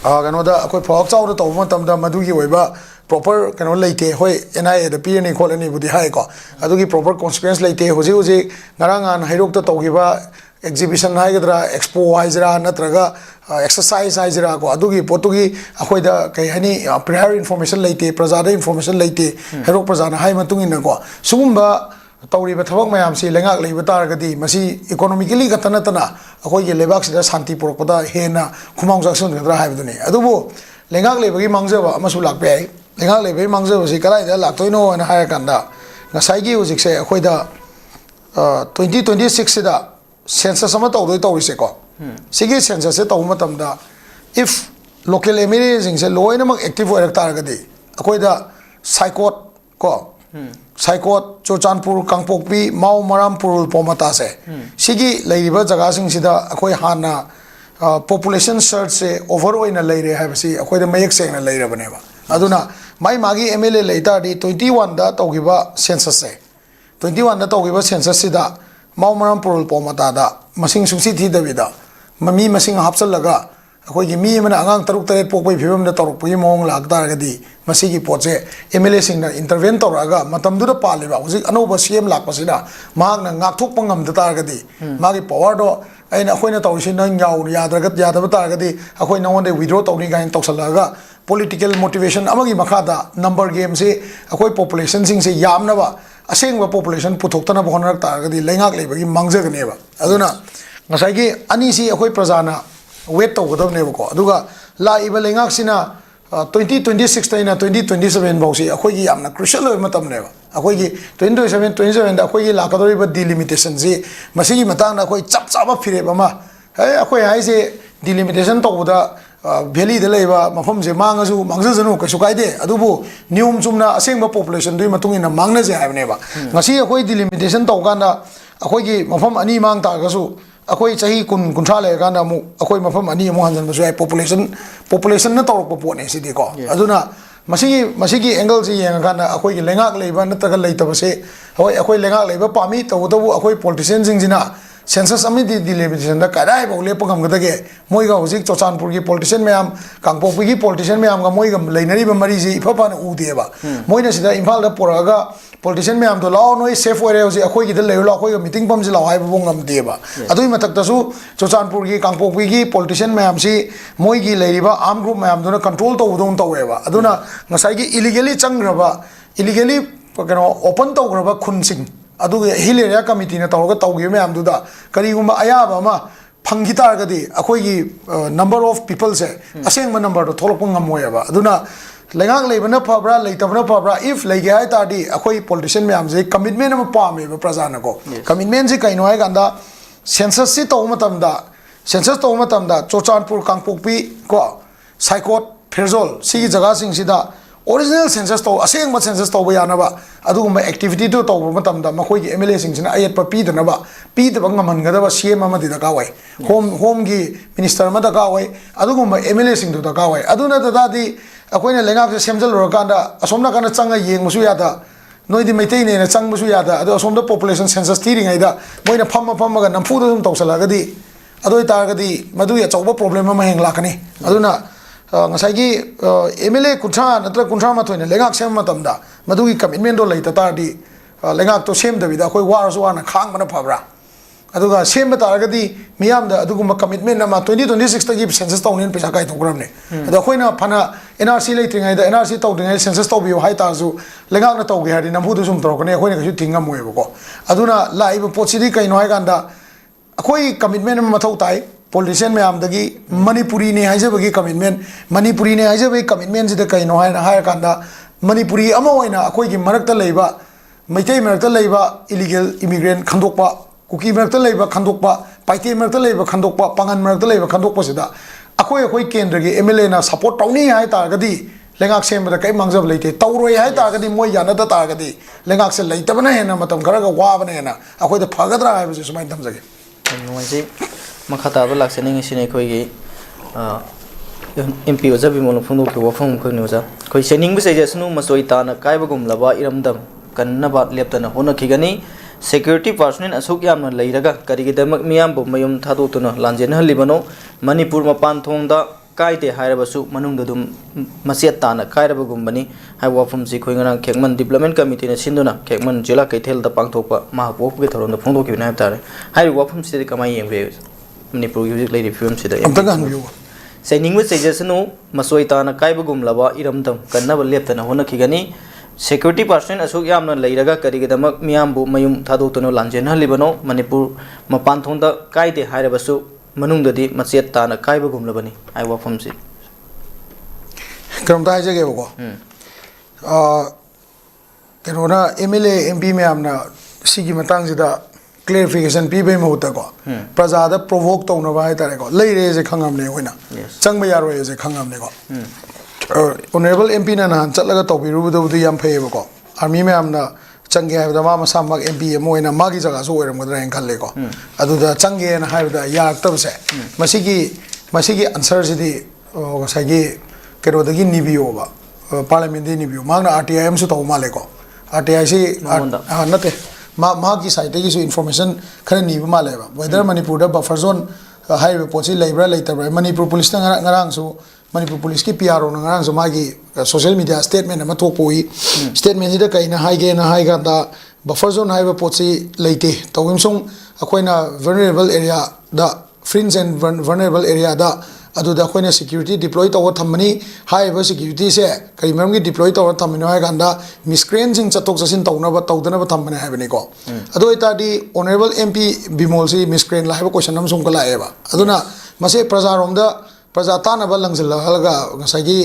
कनोदा अखोइ फॉक चाउर तौब मतमदा मदुगी ओइबा proper कनो लेते होय एनआईए द पीएनए खोलनी बुदी हाइको अदुगी प्रॉपर कॉन्सिक्वेंस लेते होजी ngarang han हाइरोक तौगिबा exhibition हाइगद्रा एक्सपो हाइजरा नत्रगा एक्सरसाइज हाइजरा को अदुगी पोतुगी अखोइदा कई हनी प्रायर इन्फॉर्मेशन लेते प्रजादा इन्फॉर्मेशन लेते हेरो प्रजाना हाइ मतुंगी नको सुगुम्बा तौरिबा थबक मयाम से लेंगाक लेबा तारगदी मसी इकोनॉमिकली गतनतना अखोइगे लेबाक सिदा शांति पुरकपदा हेना खुमांग जाक्सनगद्रा हाइबदुनी अदुबो लेंगाक लेबगी मांगजबा अमसु लाकपे आइ लेंगाक लेबगी मांगजबा सि कलाइदा लाक्तोइनो ना हायकांदा ngसाइगी हुजिकसे अखोइदा 2026 सिदा सेंसस अमा तौदोइ तौरिसेको सिगी सेंसस से तौ मतमदा इफ लोकल एमएलए जिंगसे लोइनमक एक्टिव ओइरक तारगदी अखोइदा साइकोट को साइकोट चोचानपुर कांगपोकपी माउ मरामपुर पोमता से सिगी लेरिबा जगह सिंगसिदा अखोइ हाना पॉपुलेशन सर्च से ओवर ओइना लेरे हाइबसी अखोइदा मयक सेंगना लेरबनेबा अदुना माई मागी एमएलए लेताडी 21 दा तौगिबा सेंसस से 21 दा तौगिबा सेंसस सिदा माउ मरामपुर पोमता मसिंग सुसी थीदबिदा ममी मसिंग हापसलगा अखोइगी मी मना आंगांग तरुक तरेट पोकपै फिबमदा तौरकपगी मोंग लागतारगदी मसिगी पोचे एमएलए सिंगना इंटरवेन तौरगा मतमदुदा पालिबा हुजिक अनोबा सीएम लाकपसिना मागना गाकथोकपा ngamda तारगदी मागी पावर दो अइना अखोइना तौरिसि नंग याउ यादबा तारगदी अखोइ नंगोंदे विड्रॉ तौनी गाइन तौसलगा पॉलिटिकल मोटिवेशन अमगी मखादा नंबर गेम से अखोइ पॉपुलेशन सिंग से यामनबा असेंगबा पॉपुलेशन पुथोक्तना बहनरक तारगदी लेंगाक लेबगी मांगजगनेबा अदुना ngसाइगी अनीसी अखोइ प्रजाना वेट तौगदबनेबको अदुगा लाइबा लेंगाकसिना 2026 तैना 2027 बाउसी अखोइगी यामना क्रुशियल ओइ मतमनेबा अखोइगी 2027 दा अखोइगी लाकदोरिबा डिलिमिटेशन जी मसिगी मतांगना अखोइ चप चाबा फिरेबा मा हे अखोइ हाइसे डिलिमिटेशन तौबदा वैली द लेबा मफम जे मांगसु मांगजजनु कइसु काइदे अदुबु नियम चुमना असेंगबा पॉपुलेशन दुइ मतुंगिना मांगनजे हाइबनेबा ngasi अखोइ डिलिमिटेशन तौगाना अखोइगी मफम अनि मांग तागसु अखोइ चाही कुंठा लेगाना मु अखोइ मफम अनि मु हंजनबसु आइ पॉपुलेशन न तौरक पोने सिदिको अदुना मसिगी एंगल से येंगाना अखोइगी लेंगाक लेबा नतगा लेतबसे होय अखोइ लेंगाक लेबा पामी तौदबु अखोइ पॉलिटिशियन जिंजिना सेंसस अमिदी डिलिमिटेशन दा कदाइ बौले पगमगदगे मोइगा हुजिक चोचानपुर की पॉलिटिशियन मैम कांगपोकपी की पॉलिटिशियन मैम गा मोइगा लेनरीबा मरी जी इफापान उदेबा मोइना सिदा इम्फाल दा पोरागा पॉलिटिशियन मैम तो लाओ नोइ सेफ ओइरे हुजि अखोइगी दा लेलो अखोइगा मीटिंग पम जि लाओ हाइबा बोंगम देबा अदुइ मतकतसु चोचानपुर की कांगपोकपी की पॉलिटिशियन मैम सी मोइगी लेरिबा आर्म ग्रुप मैम दुना कंट्रोल तौदोन तौवेबा अदुना ngसाइगी इलीगली चंग्रबा इलीगली कनो ओपन तौग्रबा खुनसिंग हिल एरिया कमिटी ने तौर तौगे मैम करीगुम अयाब ꯐꯪꯈꯤ ꯇꯥꯔꯒꯗꯤ ꯑꯩꯈꯣꯏꯒꯤ ꯅꯝꯕꯔ ꯑꯣꯐ ꯄꯤꯄꯜꯁꯦ ꯑꯁꯦꯡꯕ ꯅꯝꯕꯔꯗꯣ ꯊꯣꯛꯂꯛꯄ ꯉꯝꯃꯣꯏꯕ ꯑꯗꯨꯅ ꯂꯩꯉꯥꯛ ꯂꯩꯕꯅ ꯐꯕ꯭ꯔꯥ ꯂꯩꯇꯕꯅ ꯐꯕ꯭ꯔꯥ ꯏꯐ ꯂꯩꯒꯦ ꯍꯥꯏ ꯇꯥꯔꯗꯤ ꯑꯩꯈꯣꯏ ꯄꯣꯂꯤꯇꯤꯁꯤꯌꯟ ꯃꯌꯥꯝꯁꯦ ꯀꯃꯤꯠꯃꯦꯟ ꯑꯃ ꯄꯥꯝꯃꯦꯕ ꯄ꯭ꯔꯖꯥꯅꯀꯣ ꯀꯃꯤꯠꯃꯦꯟꯁꯤ ꯀꯩꯅꯣ ꯍꯥꯏ ꯀꯥꯟꯗ ꯁꯦꯟꯁꯁꯁꯤ ꯇꯧꯕ ꯃꯇꯝꯗ ꯁꯦꯟꯁꯁ ꯇꯧꯕ ꯃꯇꯝꯗ ꯆꯨꯔꯆꯥꯟꯄꯨꯔ ꯀꯥꯡꯄꯣꯛꯄꯤ ꯀꯣ ꯁꯥꯏꯀꯣꯠ ꯐꯦꯔꯖꯣꯜ ꯁꯤꯒꯤ ꯖꯒꯥꯁꯤꯡꯁꯤꯗ ꯑꯣꯔꯤꯖꯤꯅꯦꯜ ꯁꯦꯟꯁꯁ ꯇꯧ ꯑꯁꯦꯡꯕ ꯁꯦꯟꯁꯁ ꯇꯧꯕ ꯌꯥꯅꯕ ꯑꯗꯨꯒꯨꯝꯕ ꯑꯦꯛꯇꯤꯚꯤꯇꯤꯗꯨ ꯇꯧꯕ ꯃꯇꯝꯗ ꯃꯈꯣꯏꯒꯤ ꯑꯦꯝ ꯑꯦꯜ ꯑꯦꯁꯤꯡꯁꯤꯅ ꯑꯌꯦꯠꯄ ꯄꯤꯗꯕ ꯉꯝꯍꯟꯒꯗꯕ ꯁꯤ ꯑꯦꯝ ꯑꯃꯗꯤ ꯗꯔꯀꯥꯔ ꯑꯣꯏ ꯍꯣꯝꯒꯤ ꯃꯤꯅꯤꯁꯇꯔ ꯑꯃ ꯗꯔꯀꯥꯔ ꯑꯣꯏ ꯑꯗꯨꯒꯨꯝꯕ ꯑꯦꯝ ꯑꯦꯜ ꯑꯦꯁꯤꯡꯗꯨ ꯗꯔꯀꯥꯔ ꯑꯣꯏ ꯑꯗꯨ ꯅꯠꯇ꯭ꯔꯗꯤ ꯑꯩꯈꯣꯏꯅ ꯂꯩꯉꯥꯛꯁꯦ ꯁꯦꯝꯖꯤꯜꯂꯨꯔꯀꯥꯟꯗ ꯑꯁꯣꯝ ꯅꯥꯀꯟꯗ ꯆꯪꯉ ꯌꯦꯡꯕꯁꯨ ꯌꯥꯗ ꯅꯣꯏꯗꯤ ꯃꯩꯇꯩꯅꯦꯅ ꯆꯪꯕꯁꯨ ꯌꯥꯗ ꯑꯗꯣ ꯑꯁꯣꯝꯗ ꯄꯣꯄꯨꯂꯦꯁꯟ ꯁꯦꯟꯁꯁ ꯊꯤꯔꯤꯉꯩꯗ ꯃꯣꯏꯅ ꯐꯝꯃꯒ ꯅꯝꯐꯨꯗ ꯑꯗꯨꯝ ꯇꯧꯁꯜꯂꯒꯗꯤ ꯑꯗꯨ ꯑꯣꯏꯇꯥꯔꯒꯗꯤ ꯃꯗꯨꯒꯤ ꯑꯆꯧꯕ ꯄ꯭ꯔꯣꯕ꯭ꯂꯦꯝ ꯑꯃ ꯍꯌꯦꯡ ꯂꯥꯛꯀꯅꯤ ꯑꯗꯨꯅ ꯉꯁꯥꯏꯒꯤ ꯑꯦꯝ ꯑꯦꯜ ꯑꯦ ꯀꯨꯟꯊ꯭ꯔꯥ ꯅꯠꯇ꯭ꯔꯒ contra ꯂꯩꯉꯥꯛ ꯁꯦꯝꯕ ꯃꯇꯝꯗ ꯃꯗꯨꯒꯤ ꯀꯃꯤꯠꯃꯦꯟꯗꯣ ꯂꯩꯇ ꯇꯥꯔꯗꯤ ꯂꯩꯉꯥꯛꯇꯣ ꯁꯦꯝꯗꯕꯤꯗ ꯑꯩꯈꯣꯏ ꯋꯥꯔꯁꯨ ꯋꯥꯅ ꯈꯥꯡꯕꯅ ꯐꯕ꯭ꯔꯥ ꯑꯗꯨꯒ ꯁꯦꯝꯕ ꯇꯥꯔꯒꯗꯤ ꯃꯤꯌꯥꯝꯗ ꯑꯗꯨꯒꯨꯝꯕ ꯀꯃꯤꯠꯃꯦꯟ ꯑꯃ 2026ꯇꯒꯤ ꯁꯦꯟꯁꯁ ꯇꯧꯅꯦꯅ ꯄꯩꯁꯥ ꯀꯥꯏꯊꯣꯛꯈ꯭ꯔꯕꯅꯦ ꯑꯗꯣ ꯑꯩꯈꯣꯏꯅ ꯐꯅ NRC ꯂꯩꯇ꯭ꯔꯤꯉꯩꯗ NRC ꯇꯧꯗ꯭ꯔꯤꯉꯩꯗ ꯁꯦꯟꯁꯁ ꯇꯧꯕꯤꯌꯨ ꯍꯥꯏꯇꯥꯔꯁꯨ ꯂꯩꯉꯥꯛꯅ ꯇꯧꯒꯦ ꯍꯥꯏꯔꯗꯤ ꯅꯝꯐꯨꯗ ꯁꯨꯝ ꯇꯧꯔꯛꯀꯅꯤ ꯑꯩꯈꯣꯏꯅ ꯀꯩꯁꯨ ꯊꯤꯡꯉꯝꯃꯣꯏꯕꯀꯣ ꯑꯗꯨꯅ ꯂꯥꯛꯏꯕ ꯄꯣꯠꯁꯤꯗꯤ ꯀꯩꯅꯣ ꯍꯥꯏ ꯀꯥꯟꯗ ꯑꯩꯈꯣꯏ ꯀꯃꯤꯠꯃꯦꯟ ꯑꯃ ꯃꯊꯧ ꯇꯥꯏ ꯄꯣꯂꯤꯇꯤꯁꯤꯌꯟ ꯃꯌꯥꯝꯗꯒꯤ ꯃꯅꯤꯄꯨꯔꯤꯅꯦ ꯍꯥꯏꯖꯕꯒꯤ ꯀꯃꯤꯠꯃꯦꯟ ꯃꯅꯤꯄꯨꯔꯤꯅꯦ ꯍꯥꯏꯖꯕꯒꯤ ꯀꯃꯤꯠꯃꯦꯟꯁꯤꯗ ꯀꯩꯅꯣ ꯍꯥꯏꯔꯀꯥꯟꯗ ꯃꯅꯤꯄꯨꯔꯤ ꯑꯃ ꯑꯣꯏꯅ ꯑꯩꯈꯣꯏꯒꯤ ꯃꯔꯛꯇ ꯂꯩꯕ ꯃꯩꯇꯩ ꯃꯔꯛꯇ ꯂꯩꯕ ꯏꯂꯤꯒꯦꯜ ꯏꯃꯤꯒ꯭ꯔꯦꯟ ꯈꯟꯗꯣꯛꯄ ꯀꯨꯀꯤ ꯃꯔꯛꯇ ꯂꯩꯕ ꯈꯟꯗꯣꯛꯄ ꯄꯥꯏꯇꯦ ꯃꯔꯛꯇ ꯂꯩꯕ ꯈꯟꯗꯣꯛꯄ ꯄꯥꯉꯟ ꯃꯔꯛꯇ ꯂꯩꯕ ꯈꯟꯗꯣꯛꯄꯁꯤꯗ ꯑꯩꯈꯣꯏ ꯀꯦꯟꯗ꯭ꯔꯒꯤ ꯑꯦꯝ ꯑꯦꯜ ꯑꯦꯅ ꯁꯄꯣꯔꯠ ꯇꯧꯅꯤ ꯍꯥꯏ ꯇꯥꯔꯒꯗꯤ ꯂꯩꯉꯥꯛ ꯁꯦꯝꯕꯗ ꯀꯔꯤ ꯃꯥꯡꯖꯕ ꯂꯩꯇꯦ ꯇꯧꯔꯣꯏ ꯍꯥꯏ ꯇꯥꯔꯒꯗꯤ ꯃꯣꯏ ꯌꯥꯅꯗ ꯇꯥꯔꯒꯗꯤ ꯂꯩꯉꯥꯛꯁꯦ ꯂꯩꯇꯕꯅ ꯍꯦꯟꯅ ꯃꯇꯝ ꯈꯔꯒ ꯋꯥꯕꯅ ꯍꯦꯟꯅ ꯑꯩꯈꯣꯏꯗ ꯐꯒꯗ꯭ꯔꯥ ꯍꯥꯏꯕꯁꯦ ꯁꯨꯃꯥꯏꯅ ꯊꯝꯖꯒꯦ ꯅꯨꯡꯉꯥꯏꯖꯩ ꯃꯈꯥ ꯇꯥꯕ ꯂꯥꯛꯆꯅꯤꯡꯉꯤꯁꯤꯅ ꯑꯩꯈꯣꯏꯒꯤ MP ꯑꯣꯖꯥ ꯕꯤꯃꯣꯜꯅ ꯐꯣꯡꯗꯣꯛꯈꯤꯕ ꯋꯥꯐꯝ ꯑꯃꯈꯛꯅꯤ ꯑꯣꯖꯥ ꯑꯩꯈꯣꯏ ꯆꯩꯅꯤꯡꯕ ꯆꯩꯖꯁꯅꯨ ꯃꯆꯣꯏ ꯇꯥꯅ ꯀꯥꯏꯕꯒꯨꯝꯂꯕ ꯏꯔꯝꯗꯝ ꯀꯟꯅꯕ ꯂꯦꯞꯇꯅ ꯍꯣꯠꯅꯈꯤꯒꯅꯤ ꯁꯦꯀ꯭ꯌꯨꯔꯤꯇꯤ ꯄꯥꯔꯁꯣꯅꯦꯜ ꯑꯁꯨꯛ ꯌꯥꯝꯅ ꯂꯩꯔꯒ ꯀꯔꯤꯒꯤꯗꯃꯛ ꯃꯤꯌꯥꯝꯕꯨ ꯃꯌꯨꯝ ꯊꯥꯗꯣꯛꯇꯨꯅ ꯂꯥꯟꯖꯦꯟꯅꯍꯜꯂꯤꯕꯅꯣ ꯃꯅꯤꯄꯨꯔ ꯃꯄꯥꯟ ꯊꯣꯡꯗ ꯀꯥꯏꯗꯦ ꯍꯥꯏꯔꯕꯁꯨ ꯃꯅꯨꯡꯗ ꯑꯗꯨꯝ ꯃꯆꯦꯠ ꯇꯥꯅ ꯀꯥꯏꯔꯕꯒꯨꯝꯕꯅꯤ ꯍꯥꯏꯕ ꯋꯥꯐꯝꯁꯤ ꯑꯩꯈꯣꯏ ꯉꯔꯥꯡ ꯈꯦꯛꯃꯟ ꯗꯤꯕ꯭ꯂꯞꯃꯦꯟ ꯀꯃꯤꯇꯤꯅ ꯁꯤꯟꯗꯨꯅ ꯈꯦꯛꯃꯟ ꯖꯤꯂꯥ ꯀꯩꯊꯦꯜꯗ ꯄꯥꯡꯊꯣꯛꯄ ꯃꯍꯥꯛ ꯄꯣꯛꯄꯒꯤ ꯊꯧꯔꯝꯗ ꯐꯣꯡꯗꯣꯛꯈꯤꯕꯅꯤ ꯍꯥꯏꯕ ꯇꯥꯔꯦ ꯍꯥꯏꯔꯤꯕ ꯋꯥꯐꯝꯁꯤꯗꯤ ꯀꯃꯥꯏꯅ ꯌꯦꯡꯕꯤꯌꯨ ꯃꯅꯤꯄꯨꯔꯒꯤ ꯍꯧꯖꯤꯛ ꯂꯩꯔꯤꯕ ꯐꯤꯕꯝꯁꯤꯗ ꯆꯩꯅꯤꯡꯕ ꯆꯩꯖꯁꯅꯨ ꯃꯆꯣꯏ ꯇꯥꯅ ꯀꯥꯏꯕꯒꯨꯝꯂꯕ ꯏꯔꯝꯗꯝ ꯀꯟꯅꯕ ꯂꯦꯞꯇꯅ ꯍꯣꯠꯅꯈꯤꯒꯅꯤ ꯁꯦꯀ꯭ꯌꯨꯔꯤꯇꯤ ꯄꯥꯔꯁꯣꯅꯦꯜ ꯑꯁꯨꯛ ꯌꯥꯝꯅ ꯂꯩꯔꯒ ꯀꯔꯤꯒꯤꯗꯃꯛ ꯃꯤꯌꯥꯝꯕꯨ ꯃꯌꯨꯝ ꯊꯥꯗꯣꯛꯇꯨꯅ ꯂꯥꯟꯖꯦꯟꯅꯍꯜꯂꯤꯕꯅꯣ ꯃꯅꯤꯄꯨꯔ ꯃꯄꯥꯟ ꯊꯣꯡꯗ ꯀꯥꯏꯗꯦ ꯍꯥꯏꯔꯕꯁꯨ ꯃꯅꯨꯡꯗꯗꯤ ꯃꯆꯦꯠ ꯇꯥꯅ ꯀꯥꯏꯕꯒꯨꯝꯂꯕꯅꯤ ꯍꯥꯏꯕ ꯋꯥꯐꯝꯁꯤ ꯀꯔꯝꯇ ꯍꯥꯏꯖꯒꯦꯕꯀꯣ ꯀꯩꯅꯣꯅ MLA MP ꯃꯌꯥꯝꯅ ꯁꯤꯒꯤ ꯃꯇꯥꯡꯁꯤꯗ क्लेरिफिकेशन पीबे महूतको प्रजाद प्रोवोक तौनबा हाइतारेको लेरेजे खंगमने होइना चंगबा यारोयेजे खंगमनेको ऑनरेबल MP ना नहान चलगा तौबिरुबुदुबुदु याम फेयेबको आर्मी मैमना चंगे हाइबदा मा मसामक MP मोइना मागी जगासु ओइरमगदरा हेन खल्लेको अदुदा चंगे ना हाइबदा यारक्तबसे मसिगी आंसर सिदी गसागी केरोदगी निबियोबा पार्लियामेंटरी निबियो मागना RTI एमसु तौ मालेको RTI सी नते मागी साइड की इन्फॉर्मेशन खर नीब मालेबा वेदर मणिपुर बफर जोन हाइबे पोची लेब्रा लेतब्रा मणिपुर पुलिस नंगारांगसु मणिपुर पुलिस की PRO नंगारांगसु मागी सोशल मीडिया स्टेटमेंट अमा थोपोई स्टेटमेंट सिदा कइना हाइगे ना हाइगादा बफर जोन हाइबे पोची लेते तौगिमसुं अखोइना वल्नरेबल एरिया दा फ्रिंज एंड वल्नरेबल एरिया दा अदुदा अखोइना सिक्योरिटी डिप्लॉय तौर थमनी हाइबे सिक्योरिटी से कई मरमगी डिप्लॉय तौर थमनो हाइगांदा मिसक्रेंसिंग चतोक चसिन तौनबा तौदनबा थमने हाइबनेको अदो इतादी ऑनरेबल MP बिमोल सी मिसक्रेन लाइबा क्वेश्चन हम सुंग लाएबा अदुना मसे प्रजारोमदा प्रजा तानबा लंगजिल हलगा गसागी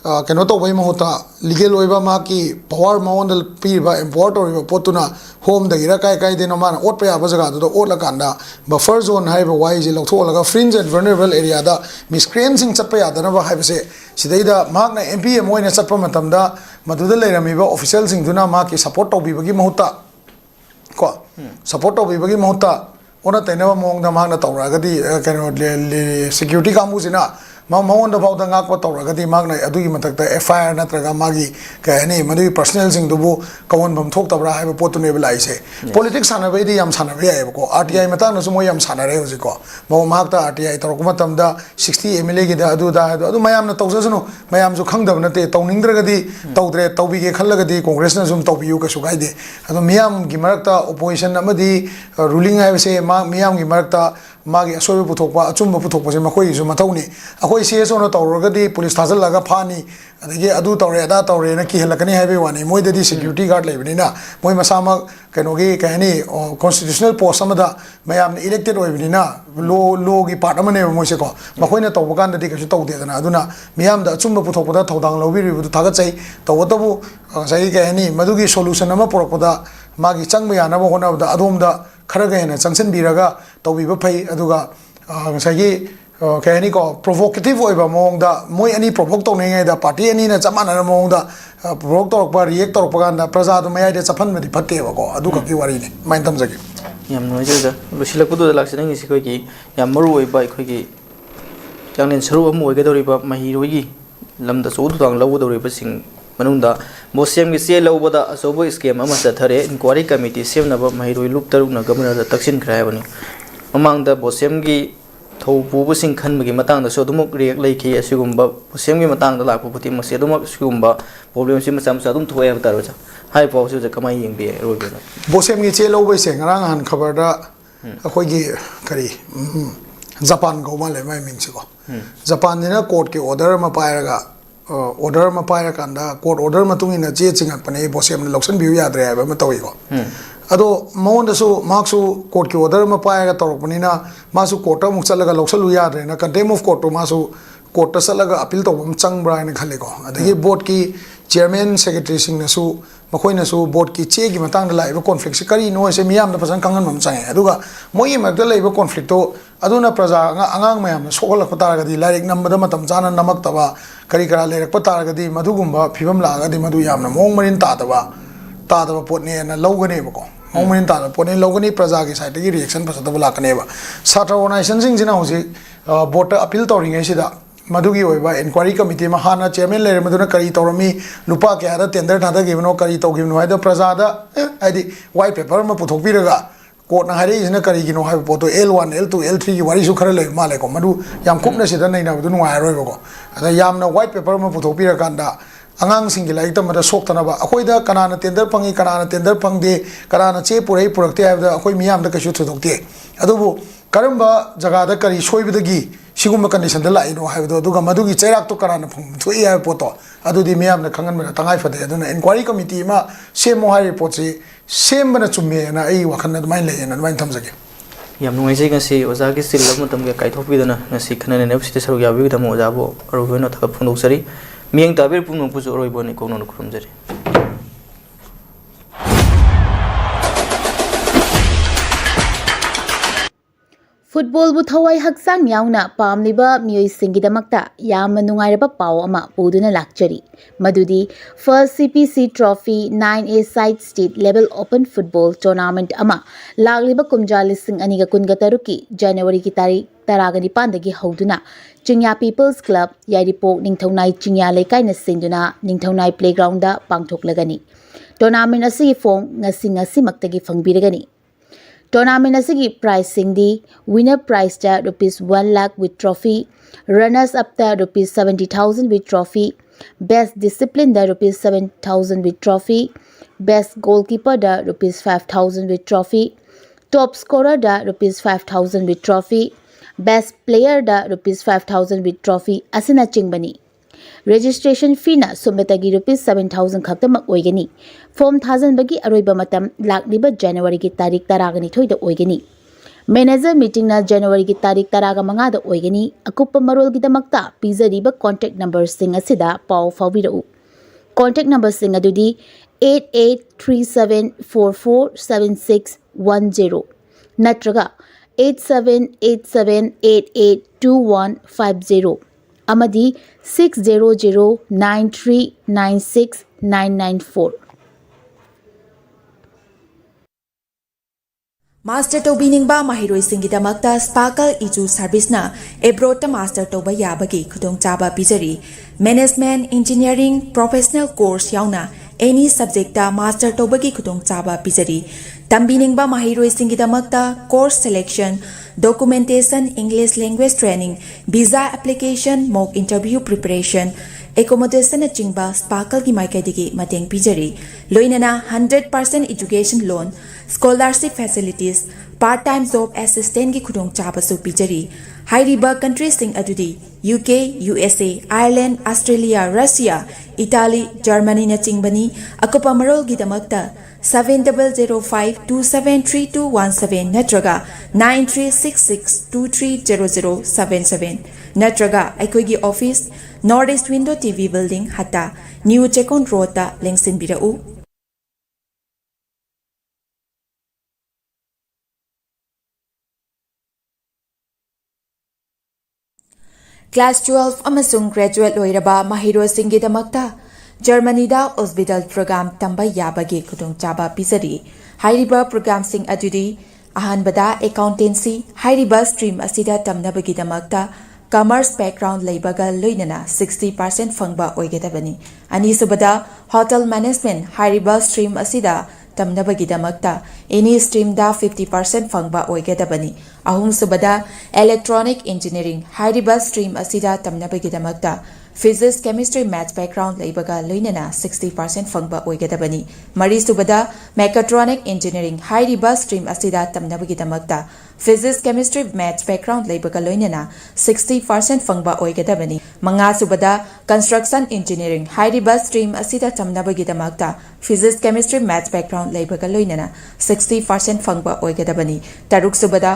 कनो तौबई महुता लीगल ओइबा माकी पावर माउंडल पीबा इंपोर्ट ओइबा पोतुना होम दगिरा काय काय देनो मान ओट पे आबा जगा दो ओट लकांदा बफर जोन हाइबा वाई जे लौथोलगा फ्रिंज एंड वल्नरेबल एरिया दा मिसक्रेंसिंग चटपा यादनबा हाइबसे सिदैदा माकना MP मोइना चटपा मतमदा मदुदा लेरमिबा ऑफिशियल सिंगदुना माकी सपोर्ट तौबिबगी महुता को सपोर्ट तौबिबगी महुता ओना तैनबा मोंगदा माकना तौरागदी कनो सिक्योरिटी कांबुसिना मौन फाउदा गाको तौरगदी मागना अदुगी मतकता FIR नत्रगा मागी कहनी मदुगी पर्सनल सिंगदुबु कवनबम थोक्तबरा हाइबा पोतुनेबा लाइसे पॉलिटिक्स सानबैदि याम सानबे यायबको RTI मतांगनसु मो याम सानरे होजिको मो मागता RTI तौरक मतमदा 60 MLA गिदा अदुदा अदु मयामना तौजसनु मयामसु खंगदब नते तौनिंद्रगदी तौद्रे तौबिगे खल्लगदी कांग्रेसना जुम तौबियु कसु गाइदे अदु मियाम गी मरकता ओपोजिशन अमदी रूलिंग हाइबसे मा मियाम गी मरकता मागी असोबे पुथोकपा अचुंबा पुथोकपसे मखोइसु मथौनी ꯑꯩꯈꯣꯏ ꯁꯤఎꯁ ꯑꯣꯏꯅ ꯇꯧꯔꯒꯗꯤ ꯄꯨꯂꯤꯁ ꯊꯥꯖꯤꯜꯂꯒ ꯐꯥꯅꯤ ꯑꯗꯒꯤ ꯑꯗꯨ ꯇꯧꯔꯦ ꯑꯗꯥ ꯇꯧꯔꯦꯅ ꯀꯤꯍꯜꯂꯛꯀꯅꯤ ꯍꯥꯏꯕꯒꯤ ꯋꯥꯅꯤ ꯃꯣꯏꯗꯗꯤ ꯁꯦꯀ꯭ꯌꯨꯔꯤꯇꯤ ꯒꯥꯔꯗ ꯂꯩꯕꯅꯤꯅ ꯃꯣꯏ ꯃꯁꯥꯃꯛ ꯀꯩꯅꯣꯒꯤ ꯀꯩ ꯍꯥꯏꯅꯤ ꯀꯣꯟꯁꯇꯤꯇ꯭ꯌꯨꯁꯅꯦꯜ ꯄꯣꯁ ꯑꯃꯗ ꯃꯌꯥꯝꯅ ꯏꯂꯦꯛꯇꯦꯗ ꯑꯣꯏꯕꯅꯤꯅ ꯂꯣꯒꯤ ꯄꯥꯔꯠ ꯑꯃꯅꯦꯕ ꯃꯣꯏꯁꯦꯀꯣ ꯃꯈꯣꯏꯅ ꯇꯧꯕ ꯀꯥꯟꯗꯗꯤ ꯀꯩꯁꯨ ꯇꯧꯗꯦꯗꯅ ꯑꯗꯨꯅ ꯃꯤꯌꯥꯝꯗ ꯑꯆꯨꯝꯕ ꯄꯨꯊꯣꯛꯄꯗ ꯊꯧꯗꯥꯡ ꯂꯧꯕꯤꯔꯤꯕꯗꯨ ꯊꯥꯒꯠꯆꯩ ꯇꯧꯕꯇꯕꯨ ꯉꯁꯥꯏꯒꯤ ꯀꯩ ꯍꯥꯏꯅꯤ ꯃꯗꯨꯒꯤ ꯁꯣꯂꯨꯁꯟ ꯑꯃ ꯄꯨꯔꯛꯄꯗ ꯃꯥꯒꯤ ꯆꯪꯕ ꯌꯥꯅꯕ ꯍꯣꯠꯅꯕꯗ ꯑꯗꯣꯝꯗ ꯈꯔꯒ ꯍꯦꯟꯅ ꯆꯪꯁꯤꯟꯕꯤꯔꯒ ꯇꯧꯕꯤꯕ ꯐꯩ ꯑꯗꯨꯒ ꯉꯁꯥꯏꯒꯤ ꯀꯩ ꯍꯥꯏꯅꯤꯀꯣ ꯄ꯭ꯔꯣꯚꯣꯀꯦꯇꯤቭ ꯑꯣꯏꯕ ꯃꯑꯣꯡꯗ ꯃꯣꯏ ꯑꯅꯤ ꯄ꯭ꯔꯣꯚꯣꯛ ꯇꯧꯅꯤꯡꯉꯩꯗ ꯄꯥꯔꯇꯤ ꯑꯅꯤꯅ ꯆꯞ ꯃꯥꯟꯅꯕ ꯃꯑꯣꯡꯗ ꯄ꯭ꯔꯣꯚꯣꯛ ꯇꯧꯔꯛꯄ ꯔꯤꯌꯦꯛ ꯇꯧꯔꯛꯄ ꯀꯥꯟꯗ प्रजाꯗꯨ ꯃꯌꯥꯏꯗ ꯆꯞꯍꯟꯕꯗꯤ ꯐꯠꯇꯦꯕꯀꯣ ꯑꯗꯨꯈꯛꯀꯤ ꯋꯥꯔꯤꯅꯤ ꯑꯗꯨꯃꯥꯏꯅ ꯊꯝꯖꯒꯦ ꯌꯥꯝ ꯅꯨꯡꯉꯥꯏꯖꯩꯗ ꯂꯣꯏꯁꯤꯜꯂꯛꯄꯗꯨꯗ ꯂꯥꯛꯆꯅꯤꯡꯉꯤꯁꯤ ꯑꯩꯈꯣꯏꯒꯤ ꯌꯥꯝ ꯃꯔꯨꯑꯣꯏꯕ ꯑꯩꯈꯣꯏꯒꯤ ꯆꯥꯡꯂꯦꯟ ꯁꯔꯨꯛ ꯑꯃ ꯑꯣꯏꯒꯗꯧꯔꯤꯕ ꯃꯍꯩꯔꯣꯏꯒꯤ ꯂꯝꯗ ꯑꯆꯧꯕ ꯊꯧꯗꯥꯡ ꯂꯧꯒꯗꯧꯔꯤꯕꯁꯤꯡ ꯃꯅꯨꯡꯗ ꯕꯣꯁꯦꯝꯒꯤ ꯆꯦ ꯂꯧꯕꯗ ꯑꯆꯧꯕ ꯁ꯭ꯀꯦꯝ ꯑꯃ ꯆꯠꯊꯔꯦ ꯏꯟꯀ꯭ꯋꯥꯔꯤ ꯀꯃꯤꯇꯤ ꯁꯦꯝꯅꯕ ꯃꯍꯩꯔꯣꯏ ꯂꯨꯞ ꯇꯔꯨꯛꯅ ꯒꯕꯔꯅꯔꯗ ꯇꯛꯁꯤꯟꯈ꯭ꯔꯦ ꯍꯥꯏꯕꯅꯤ ꯃꯃꯥꯡꯗ ꯕꯣꯁꯦꯝꯒꯤ ꯊꯧ ꯄꯨꯕꯁꯤꯡ ꯈꯟꯕꯒꯤ ꯃꯇꯥꯡꯗꯁꯨ ꯑꯗꯨꯃꯛ ꯔꯤꯌꯦꯛ ꯂꯩꯈꯤ ꯑꯁꯤꯒꯨꯝꯕ ꯕꯣꯁꯦꯝꯒꯤ ꯃꯇꯥꯡꯗ ꯂꯥꯛꯄ ꯈꯨꯗꯤꯡꯃꯛꯁꯤ ꯑꯗꯨꯃꯛ ꯑꯁꯤꯒꯨꯝꯕ ꯄ꯭ꯔꯣꯕ꯭ꯂꯦꯝꯁꯤ ꯃꯆꯥ ꯃꯆꯥ ꯑꯗꯨꯝ ꯊꯣꯛꯑꯦ ꯍꯥꯏꯕ ꯇꯥꯔꯦ ꯑꯣꯖꯥ ꯍꯥꯏ ꯄꯥꯎꯁꯤ ꯑꯣꯖꯥ ꯀꯃꯥꯏꯅ ꯌꯦꯡꯕꯤꯌꯦ ꯑꯔꯣꯏꯕꯗ ꯕꯣꯁꯦꯝꯒꯤ ꯆꯦ ꯂꯧꯕꯩꯁꯦ ꯉꯔꯥꯡ ꯅꯍꯥꯟ ꯈꯕꯔꯗ ꯑꯩꯈꯣꯏꯒꯤ ꯀꯔꯤ ꯖꯄꯥꯟ ꯀꯧ ꯃꯥꯜꯂꯦ ꯃꯥꯏ ꯃꯤꯡꯁꯦꯀꯣ ꯖꯄꯥꯟꯁꯤꯅ ꯀꯣꯔꯠꯀꯤ ꯑꯣꯔꯗꯔ ꯑꯃ ꯄꯥꯏꯔꯒ ꯑꯣꯔꯗꯔ ꯑꯃ ꯄꯥꯏꯔꯀꯥꯟꯗ ꯀꯣꯔꯠ ꯑꯣꯔꯗꯔ ꯃꯇꯨꯡ ꯏꯟꯅ ꯆꯦ ꯆꯤꯡꯉꯛꯄꯅꯦ ꯕꯣꯁꯦꯝꯅ ꯂꯧꯁꯤꯟꯕꯤꯌꯨ ꯌꯥꯗ꯭ꯔꯦ ꯍꯥꯏꯕ ꯑꯃ ꯇꯧꯏꯀꯣ ꯑꯗꯣ ꯃꯉꯣꯟꯗꯁꯨ ꯃꯍꯥꯛꯁꯨ ꯀꯣꯔꯠꯀꯤ ꯑꯣꯔꯗꯔ ꯑꯃ ꯄꯥꯏꯔꯒ ꯇꯧꯔꯛꯄꯅꯤꯅ ꯃꯥꯁꯨ ꯀꯣꯔꯠꯇ ꯑꯃꯨꯛ ꯆꯠꯂꯒ ꯂꯧꯁꯜꯂꯨ ꯌꯥꯗ꯭ꯔꯦꯅ ꯀꯟꯇꯦꯝ ꯑꯣꯐ ꯀꯣꯔꯠꯇꯨ ꯃꯥꯁꯨ ꯀꯣꯔꯠꯇ ꯆꯠꯂꯒ ꯑꯄꯤꯜ ꯇꯧꯕ ꯑꯃ ꯆꯪꯕ꯭ꯔꯥ ꯍꯥꯏꯅ ꯈꯜꯂꯦꯀꯣ ꯑꯗꯒꯤ ꯕꯣꯔꯗꯀꯤ ꯆꯤꯌꯔꯃꯦꯟ ꯁꯦꯀ꯭ꯔꯦꯇꯔꯤꯁꯤꯡꯅꯁꯨ ꯃꯈꯣꯏꯅꯁꯨ ꯕꯣꯔꯗꯀꯤ ꯆꯦꯒꯤ ꯃꯇꯥꯡꯗ ꯂꯥꯛꯏꯕ ꯀꯣꯟꯐ꯭ꯂꯤꯛꯁꯦ ꯀꯔꯤꯅꯣ ꯍꯥꯏꯁꯦ ꯃꯤꯌꯥꯝꯗ ꯐꯖꯅ ꯈꯪꯍꯟꯕ ꯑꯃ ꯆꯪꯉꯦ ꯑꯗꯨꯒ ꯃꯣꯏꯒꯤ ꯃꯔꯛꯇ ꯂꯩꯕ ꯀꯣꯟꯐ꯭ꯂꯤꯛꯇꯣ ꯑꯗꯨꯅ ꯄ꯭ꯔꯖꯥ ꯑꯉꯥꯡ ꯃꯌꯥꯝꯅ ꯁꯣꯛꯍꯜꯂꯛꯄ ꯇꯥꯔꯒꯗꯤ ꯂꯥꯏꯔꯤꯛ ꯅꯝꯕꯗ ꯃꯇꯝ ꯆꯥꯅ ꯅꯝꯃꯛꯇꯕ ꯀꯔꯤ ꯀꯔꯥ ꯂꯩꯔꯛꯄ ꯇꯥꯔꯒꯗꯤ ꯃꯗꯨꯒꯨꯝꯕ ꯐꯤꯕꯝ ꯂꯥꯛꯑꯒꯗꯤ ꯃꯗꯨ ꯌꯥꯝꯅ ꯃꯑꯣꯡ ꯃꯔꯤꯟ ꯇꯥꯗꯕ ꯄꯣꯠꯅꯦꯅ ꯂꯧꯒꯅꯦꯕꯀꯣ ꯃꯑꯣꯡ ꯃꯔꯤꯟ ꯇꯥꯗꯕ ꯄꯣꯠꯅꯦ ꯂꯧꯒꯅꯤ प्रजाꯒꯤ ꯁꯥꯏꯠꯇꯒꯤ ꯔꯤएक्शन ꯐꯖꯗꯕ ꯂꯥꯛꯀꯅꯦꯕ ꯁꯥꯇ꯭ꯔ ꯑꯣꯔꯒꯅꯥꯏꯖꯦꯁꯟꯁꯤꯡꯁꯤꯅ ꯍꯧꯖꯤꯛ ꯕꯣꯔꯗꯇ ꯑꯄꯤꯜ ꯇꯧꯔꯤꯉꯩꯁꯤꯗ ꯃꯗꯨꯒꯤ ꯑꯣꯏꯕ ꯏꯟꯀ꯭ꯋꯥꯔꯤ ꯀꯃꯤꯇꯤ ꯑꯃ ꯍꯥꯟꯅ ꯆꯤꯌꯔꯃꯦꯟ ꯂꯩꯔꯝꯕꯗꯨꯅ ꯀꯔꯤ ꯇꯧꯔꯝꯃꯤ ꯂꯨꯄꯥ ꯀꯌꯥꯗ ꯇꯦꯟꯗꯔ ꯊꯥꯗꯈꯤꯕꯅꯣ ꯀꯔꯤ ꯇꯧꯈꯤꯕꯅꯣ ꯍꯥꯏꯗꯣ प्रजाꯗ ꯍꯥꯏꯗꯤ ꯋꯥꯏꯠ ꯄꯦꯄꯔ ꯑꯃ ꯄꯨꯊꯣꯛꯄꯤꯔꯒ ꯀꯣꯔꯠꯅ ꯍꯥꯏꯔꯛꯏꯁꯤꯅ ꯀꯔꯤꯒꯤꯅꯣ ꯍꯥꯏꯕ ꯄꯣꯠꯇꯣ L1 L2 L3ꯒꯤ ꯋꯥꯔꯤꯁꯨ ꯈꯔ ꯂꯩꯕ ꯃꯥꯜꯂꯦꯀꯣ ꯃꯗꯨ ꯌꯥꯝ ꯀꯨꯞꯅ ꯁꯤꯗ ꯅꯩꯅꯕꯗꯨ ꯅꯨꯡꯉꯥꯏꯔꯣꯏꯕꯀꯣ ꯑꯗ ꯌꯥꯝꯅ ꯋꯥꯏꯠ ꯄꯦꯄꯔ ꯑꯃ ꯄꯨꯊꯣꯛꯄꯤꯔꯀꯥꯟꯗ ꯑꯉꯥꯡꯁꯤꯡꯒꯤ ꯂꯥꯏꯔꯤꯛ ꯇꯝꯕꯗ ꯁꯣꯛꯇꯅꯕ ꯑꯩꯈꯣꯏꯗ ꯀꯅꯥꯅ ꯇꯦꯟꯗꯔ ꯐꯪꯉꯤ ꯀꯅꯥꯅ ꯇꯦꯟꯗꯔ ꯐꯪꯗꯦ ꯀꯅꯥꯅ ꯆꯦ ꯄꯨꯔꯛꯏ ꯄꯨꯔꯛꯇꯦ ꯍꯥꯏꯕꯗ ꯑꯩꯈꯣꯏ ꯃꯤꯌꯥꯝꯗ ꯀꯩꯁꯨ ꯊꯣꯏꯗꯣꯛꯇꯦ ꯑꯗꯨꯕꯨ ꯀꯔꯝꯕ ꯖꯒꯥꯗ ꯀꯔꯤ ꯁꯣꯏꯕꯗꯒꯤ ꯁꯤꯒꯨꯝꯕ ꯀꯟꯗꯤꯁꯟꯗ ꯂꯥꯛꯏꯅꯣ ꯍꯥꯏꯕꯗꯣ ꯑꯗꯨꯒ ꯃꯗꯨꯒꯤ ꯆꯩꯔꯥꯛꯇꯣ ꯀꯅꯥꯅ ꯊꯣꯛꯏ ꯍꯥꯏꯕ ꯄꯣꯠꯇꯣ ꯑꯗꯨꯗꯤ ꯃꯤꯌꯥꯝꯅ ꯈꯪꯍꯟꯕꯗ ꯇꯉꯥꯏ ꯐꯗꯦ ꯑꯗꯨꯅ ꯏꯟꯀ꯭ꯋꯥꯔꯤ ꯀꯃꯤꯇꯤ ꯑꯃ ꯁꯦꯝꯃꯣ ꯍꯥꯏꯔꯤꯕ ꯄꯣꯠꯁꯤ ꯁꯦꯝꯕꯅ ꯆꯨꯝꯃꯦꯅ ꯑꯩ ꯋꯥꯈꯜꯗ ꯑꯗꯨꯃꯥꯏꯅ ꯂꯩꯌꯦꯅ ꯑꯗꯨꯃꯥꯏꯅ ꯊꯝꯖꯒꯦ ꯌꯥꯝ ꯅꯨꯡꯉꯥꯏꯖꯩ ꯉꯁꯤ ꯑꯣꯖꯥꯒꯤ ꯆꯤꯜꯂꯕ ꯃꯇꯝꯒ ꯀꯥꯏꯊꯣꯛꯄꯤꯗꯨꯅ ꯉꯁꯤ ꯈꯟꯅ ꯅꯩꯅꯕꯁꯤꯗ ꯁꯔꯨꯛ ꯌꯥꯕꯤꯒꯤꯗꯃꯛ ꯑꯣꯖꯥꯕꯨ ꯑꯔꯣꯏꯕ ꯑꯣꯏꯅ ꯊꯥꯒꯠ ꯐꯣꯡꯗꯣꯛꯆꯔꯤ ꯃꯤꯠꯌꯦꯡ ꯇꯥꯕꯤꯔꯤꯕ ꯄꯨꯝꯅꯃꯛꯄꯨꯁꯨ ꯑꯔꯣꯏꯕ ꯑꯣꯏꯅ ꯏꯀꯣꯛꯅꯅ ꯈꯨꯔꯨꯝꯖꯔꯤ ꯐꯨꯠꯕꯣꯜꯕꯨ ꯊꯋꯥꯏ ꯍꯛꯆꯥꯡ ꯌꯥꯎꯅ ꯄꯥꯝꯂꯤꯕ ꯃꯤꯑꯣꯏꯁꯤꯡꯒꯤꯗꯃꯛꯇ ꯌꯥꯝꯅ ꯅꯨꯡꯉꯥꯏꯔꯕ ꯄꯥꯎ ꯑꯃ ꯄꯨꯗꯨꯅ ꯂꯥꯛꯆꯔꯤ ꯃꯗꯨꯗꯤ ꯐꯥꯔꯁ CPC trophy 9A side state level open football tournament ꯑꯃ ꯂꯥꯛꯂꯤꯕ ꯀꯨꯝꯖꯥ 2026ꯀꯤ ꯖꯅꯋꯥꯔꯤꯒꯤ ꯇꯥꯔꯤꯛ 19ꯗꯒꯤ ꯍꯧꯗꯨꯅ ꯆꯤꯡꯌꯥ ꯄꯤꯄꯜꯁ ꯀ꯭ꯂꯕ ꯌꯥꯏꯔꯤꯄꯣꯛ ꯅꯤꯡꯊꯧꯅꯥꯏ ꯆꯤꯡꯌꯥ ꯂꯩꯀꯥꯏꯅ ꯁꯤꯟꯗꯨꯅ ꯅꯤꯡꯊꯧꯅꯥꯏ ꯄ꯭ꯂꯦꯒ꯭ꯔꯥꯎꯟꯗ ꯄꯥꯡꯊꯣꯛꯂꯒꯅꯤ ꯇꯣꯔꯅꯥꯃꯦꯟꯠ ꯑꯁꯤꯒꯤ ꯐꯣꯡ ꯉꯁꯤꯃꯛꯇꯒꯤ ꯐꯪꯕꯤꯔꯒꯅꯤ टूर्नामेंट असिगी प्राइस सिंगदी विनर प्राइस ता ₹1 lakh with trophy runners up ता ₹70,000 विथ ट्रॉफी बेस्ट डिसिप्लिन दा ₹7,000 विथ ट्रॉफी बेस्ट गोलकीपर दा ₹5,000 विथ ट्रॉफी टॉप स्कोरर दा ₹5,000 विथ ट्रॉफी बेस्ट प्लेयर दा ₹5,000 विथ ट्रॉफी असिना चिंगबनी registration fee na sumetagi ₹7,000 khaktamak oigani form thazanbagi aroiba matam lakliba January ki tarik 12 da oigani manager meeting na January ki tarik 15 da oigani akuppa marol gi damakta pizariba contact number sing asida paw fawbirau contact number sing adudi 8837447610 natraga 8787882150 amadi 6009396994 Master Tobiningba Mahiroi Singidamakta Sparkle Iju Service na Ebrota Master Toba Yabagi Kudong Chaba Pizari Management Engineering Professional Course Yauna any subject ta Master Tobagi Kudong Chaba Pizari Tambiningba Mahiroi Singidamakta Course Selection Documentation English Language Training Visa Application Mock Interview Preparation Accommodation na chingba Sparkle ki maikaidigi mateng pijari loinana 100% education loan scholarship facilities part-time job assistant gi khudong chaba su pijari hairiba countries sing adudi UK, USA, Ireland, Australia, Russia, Italy, Germany na chingbani akopa marol gi damakta 7005273217 natraga 9366230077 natraga aikoigi office Northeast Window TV building hata New Chekon Road ta lengsin birau. Class 12 amasung graduate loiraba mahiro singi damakta Germany da hospital program tamba yabagi khudong chaba pisari hairiba program sing adudi ahanbada accountancy hairiba stream asida tamnabagi damakta commerce background leibaga loinana 60% fangba oigedabani ani subada hotel management hairiba stream asida tamnabagi damakta any stream da 50% fangba oigedabani ahum subada electronic engineering hairiba stream asida tamnabagi damakta physics chemistry maths background leibaga loinana 60% fangba oigedabani mari subada mechatronic engineering hairiba stream asida tamnabagi damakta physics chemistry maths background leibaga loinana 60% fangba oigedabani manga subada construction engineering hairiba stream asida tamnabagi damakta physics chemistry maths background leibaga loinana 60% fangba oigedabani taruk subada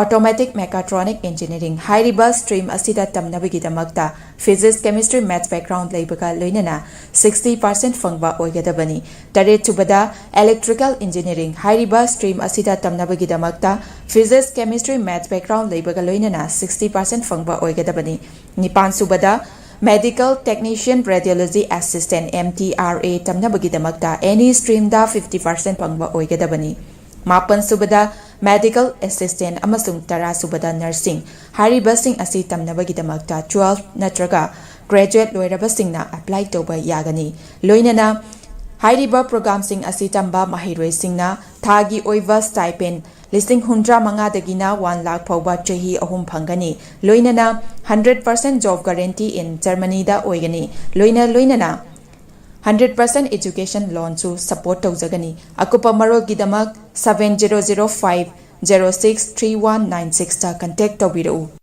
automatic mechatronic engineering hairiba stream asida tamnabagi damakta physics chemistry maths background leibaga loinana 60% fangba oigedabani tare subada electrical engineering hairiba stream asida tamnabagi damakta physics chemistry maths background leibaga loinana 60% fangba oigedabani nipan subada medical technician radiology assistant MTRA tamnabagi damakta any stream da 50% fangba oigedabani mapan subada medical assistant amasung tara subada nursing hariba sing asi tamnabagi damakta 12 natraga graduate loiraba singna apply toba yagani loinana hariba program sing asi tamba mahiroi singna thagi oiva stipend listing 100 dagina 1 lakh phawba chahi ahum phangani loinana 100% job guarantee in Germany da oigani loinana 100% education loan to support tawjagani akupa marol gidamak 7005063196 ta contact tawbirau.